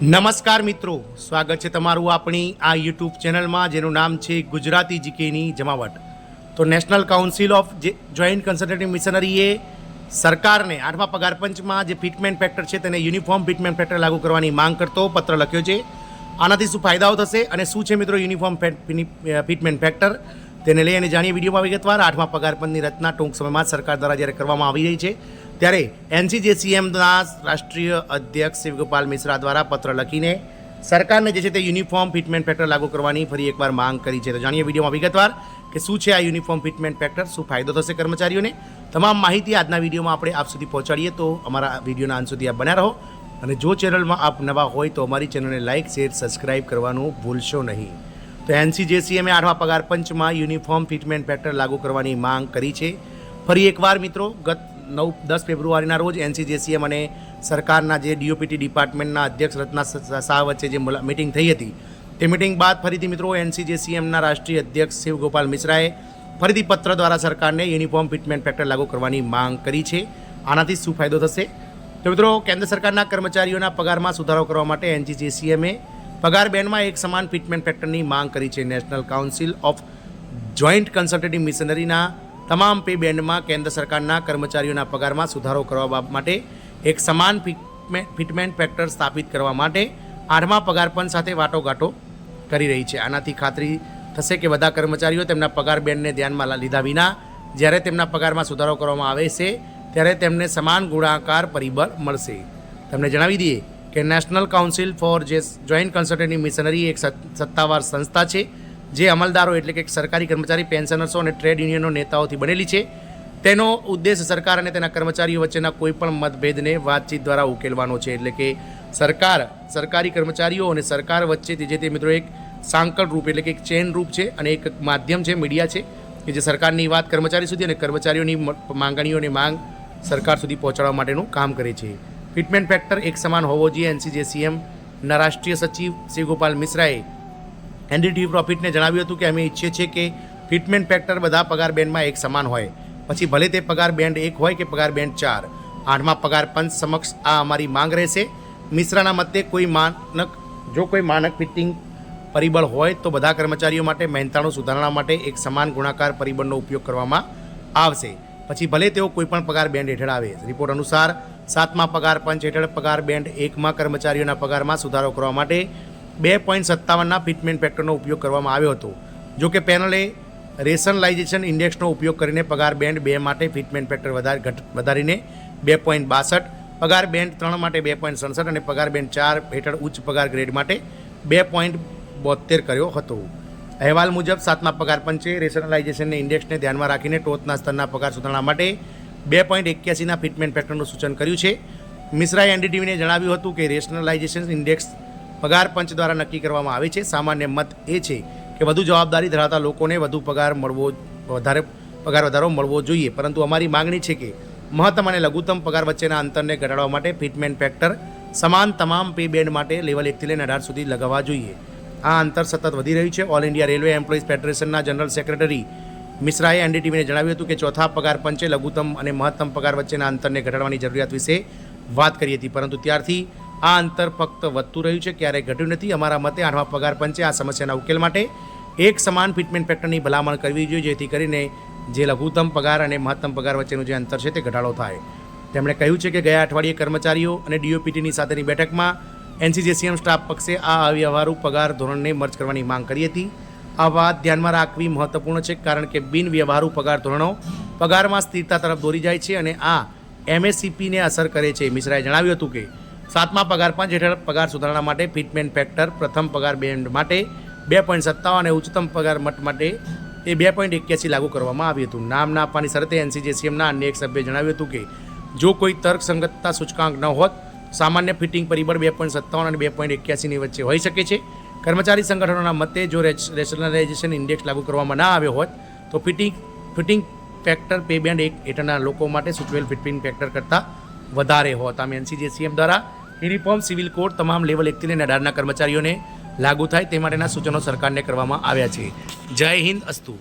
નમસ્કાર મિત્રો, સ્વાગત છે તમારું આપણી આ યુટ્યુબ ચેનલમાં જેનું નામ છે ગુજરાતી જીકેની જમાવટ। તો National Council of Joint Consultative મિશનરીએ સરકારને 8મા પગાર પંચમાં જે ફિટમેન્ટ ફેક્ટર છે તેને યુનિફોર્મ ફિટમેન્ટ ફેક્ટર લાગુ કરવાની માંગ કરતો પત્ર લખ્યો છે। આનાથી શું ફાયદાઓ થશે અને શું છે મિત્રો યુનિફોર્મ ફિટમેન્ટ ફેક્ટર, તેને લઈ અને જાણીએ વિડીયોમાં વિગતવાર। 8મા પગાર પંચની રચના ટૂંક સમયમાં સરકાર દ્વારા જ્યારે કરવામાં આવી રહી છે ત્યારે NCJCMના રાષ્ટ્રીય અધ્યક્ષ શિવગોપાલ મિશ્રા દ્વારા પત્ર લખીને સરકારને જે છે તે યુનિફોર્મ ફિટમેન્ટ ફેક્ટર લાગુ કરવાની ફરી એકવાર માંગ કરી છે। તો જાણીએ વિડીયોમાં વિગતવાર કે શું છે આ યુનિફોર્મ ફિટમેન્ટ ફેક્ટર, શું ફાયદો થશે કર્મચારીઓને। તમામ માહિતી આજના વિડીયોમાં આપણે આપ સુધી પહોંચાડીએ, તો અમારા વિડીયોના અંત સુધી આપ બન્યા રહો અને જો ચેનલમાં આપ નવા હોય તો અમારી ચેનલને લાઇક, શેર, સબસ્ક્રાઇબ કરવાનું ભૂલશો નહીં। તો NCJCMએ 8મા પગાર પંચમાં યુનિફોર્મ ફિટમેન્ટ ફેક્ટર લાગુ કરવાની માંગ કરી છે। ફરી એકવાર મિત્રો, ગત 9-10 ફેબ્રુઆરીના રોજ NCJCM અને સરકારના જે DOPT ડિપાર્ટમેન્ટના અધ્યક્ષ રત્ના શાહ વચ્ચે જે મિટિંગ થઈ હતી, તે મિટિંગ બાદ ફરીથી મિત્રો NCJCMના રાષ્ટ્રીય અધ્યક્ષ શિવગોપાલ મિશ્રાએ ફરીથી પત્ર દ્વારા સરકારને યુનિફોર્મ ફિટમેન્ટ ફેક્ટર લાગુ કરવાની માંગ કરી છે। આનાથી શું ફાયદો થશે? તો મિત્રો, કેન્દ્ર સરકારના કર્મચારીઓના પગારમાં સુધારો કરવા માટે NCJCMએ પગાર બેન્ડમાં એક સમાન ફિટમેન્ટ ફેક્ટરની માંગ કરી છે। National Council of Joint Consultative મિશનરીના તમામ પે બેન્ડમાં કેન્દ્ર સરકારના કર્મચારીઓના પગારમાં સુધારો કરવા માટે એક સમાન ફિટમેન્ટ ફેક્ટર સ્થાપિત કરવા માટે 8મા પગાર પંચ સાથે વાટાઘાટો કરી રહી છે। આનાથી ખાતરી થશે કે બધા કર્મચારીઓ તેમના પગાર બેન્ડને ધ્યાનમાં લીધા વિના જ્યારે તેમના પગારમાં સુધારો કરવામાં આવે છે ત્યારે તેમને સમાન ગુણાકાર પરિબળ મળશે। તમને જણાવી દઈએ કે national council four joint consultative missionary એક સત્તાવાર સંસ્થા છે જે અમલદારો એટલે કે સરકારી કર્મચારી, પેન્શનર્સો અને ટ્રેડ યુનિયનો નેતાઓથી બનેલી છે। તેનો ઉદ્દેશ સરકાર અને તેના કર્મચારીઓ વચ્ચેના કોઈપણ મતભેદને વાતચીત દ્વારા ઉકેલવાનો છે। એટલે કે સરકાર, સરકારી કર્મચારીઓ અને સરકાર વચ્ચે જે તે મિત્રો એક સાંકળ રૂપ એટલે કે એક ચેન રૂપ છે અને એક માધ્યમ છે, મીડિયા છે કે જે સરકારની વાત કર્મચારી સુધી અને કર્મચારીઓની માંગણીઓની માંગ સરકાર સુધી પહોંચાડવા માટેનું કામ કરે છે। ફિટમેન્ટ ફેક્ટર એક સમાન હોવો જોઈએ। NCJCMના રાષ્ટ્રીય સચિવ શિવગોપાલ મિશ્રાએ NDTV પ્રોફિટને જણાવ્યું હતું કે અમે ઈચ્છીએ છીએ કે ફિટમેન્ટ ફેક્ટર બધા પગાર બેન્ડમાં એક સમાન હોય, પછી ભલે તે પગાર બેન્ડ 1 હોય કે પગાર બેન્ડ 4। 8મા પગાર પંચ સમક્ષ આ અમારી માંગ રહેશે। મિશ્રાના મતે જો કોઈ માનક ફિટિંગ પરિબળ હોય તો બધા કર્મચારીઓ માટે મહેનતાણું સુધારણા માટે એક સમાન ગુણાકાર પરિબળનો ઉપયોગ કરવામાં આવશે, પછી ભલે તેઓ કોઈપણ પગાર બેન્ડ હેઠળ આવે। રિપોર્ટ અનુસાર 7મા પગાર પંચ હેઠળ પગાર બેન્ડ 1માં કર્મચારીઓના પગારમાં સુધારો કરવા માટે 2.57ના ફિટમેન્ટ ફેક્ટરનો ઉપયોગ કરવામાં આવ્યો હતો। જો કે પેનલે રેશનલાઇઝેશન ઇન્ડેક્સનો ઉપયોગ કરીને પગાર બેન્ડ 2 માટે ફિટમેન્ટ ફેક્ટર વધારીને 2.62, પગાર બેન્ડ 3 માટે 2.67 અને પગાર બેન્ડ 4 હેઠળ ઉચ્ચ પગાર ગ્રેડ માટે 2.72 કર્યો હતો। અહેવાલ મુજબ 7મા પગાર પંચે રેશનલાઇઝેશન ઇન્ડેક્સને ધ્યાનમાં રાખીને ટોચના સ્તરના પગાર સુધારણા માટે 2.81ના ફિટમેન્ટ ફેક્ટરનું સૂચન કર્યું છે। મિશ્રાએ NDTVને જણાવ્યું હતું કે રેશનલાઇઝેશન ઇન્ડેક્સ પગાર પંચ દ્વારા નક્કી કરવામાં આવે છે। સામાન્ય મત એ છે કે વધુ જવાબદારી ધરાવતા લોકોને વધુ વધારો મળવો જોઈએ, પરંતુ અમારી માંગણી છે કે મહત્તમ અને લઘુત્તમ પગાર વચ્ચેના અંતરને ઘટાડવા માટે ફિટમેન્ટ ફેક્ટર સમાન તમામ પે બેન્ડ માટે લેવલ 1 થી લઈને 18 સુધી લગાવવા જોઈએ। આ અંતર સતત વધી રહ્યું છે। ઓલ ઇન્ડિયા રેલવે એમ્પ્લોઈઝ ફેડરેશનના જનરલ સેક્રેટરી મિશ્રાએ NDTVને જણાવ્યું હતું કે ચોથા પગાર પંચે લઘુત્તમ અને મહત્તમ પગાર વચ્ચેના અંતરને ઘટાડવાની જરૂરિયાત વિશે વાત કરી હતી, પરંતુ ત્યારથી આ અંતર ફક્ત વધતું રહ્યું છે, ક્યારેય ઘટ્યું નથી। અમારા મતે 8મા પગાર પંચે આ સમસ્યાના ઉકેલ માટે એક સમાન ફિટમેન્ટ ફેક્ટરની ભલામણ કરવી જોઈએ, જેથી કરીને જે લઘુત્તમ પગાર અને મહત્તમ પગાર વચ્ચેનું જે અંતર છે તે ઘટાડો થાય। તેમણે કહ્યું છે કે ગયા અઠવાડિયે કર્મચારીઓ અને DOPTની સાથેની બેઠકમાં NCJCM સ્ટાફ પક્ષે આ અવ્યવહારુ પગાર ધોરણને મર્જ કરવાની માંગ કરી હતી। આ વાત ધ્યાનમાં રાખવી મહત્વપૂર્ણ છે, કારણ કે બિનવ્યવહારુ પગાર ધોરણો પગારમાં સ્થિરતા તરફ દોરી જાય છે અને આ MSCPને અસર કરે છે। મિશ્રાએ જણાવ્યું હતું કે 7મા પગાર પંચ હેઠળ પગાર સુધારણા માટે ફિટમેન્ટ ફેક્ટર પ્રથમ પગાર બેન્ડ માટે 2.57 અને ઉચ્ચતમ પગાર મટ માટે એ 2.81 લાગુ કરવામાં આવ્યું હતું। નામ ના આપવાની શરતે NCJCMના અન્ય એક સભ્યએ જણાવ્યું હતું કે જો કોઈ તર્કસંગતતા સૂચકાંક ન હોત, સામાન્ય ફિટિંગ પરિબળ 2.57 અને 2.81ની વચ્ચે હોઈ શકે છે। કર્મચારી સંગઠનોના મતે જો રેશનલાઇઝેશન ઇન્ડેક્સ લાગુ કરવામાં ના આવ્યો હોત તો ફિટિંગ ફેક્ટર પે બેન્ડ 1 હેઠળના લોકો માટે સૂચવેલ ફિટિંગ ફેક્ટર કરતાં વધારે હોત। આમ NCJCM દ્વારા યુનિફોર્મ સિવિલ કોડ તમામ લેવલ 1 થી લઈને 18ના કર્મચારીઓને લાગુ થાય તે માટેના સૂચનો સરકારને કરવામાં આવ્યા છે। જય હિન્દ, અસ્તુ।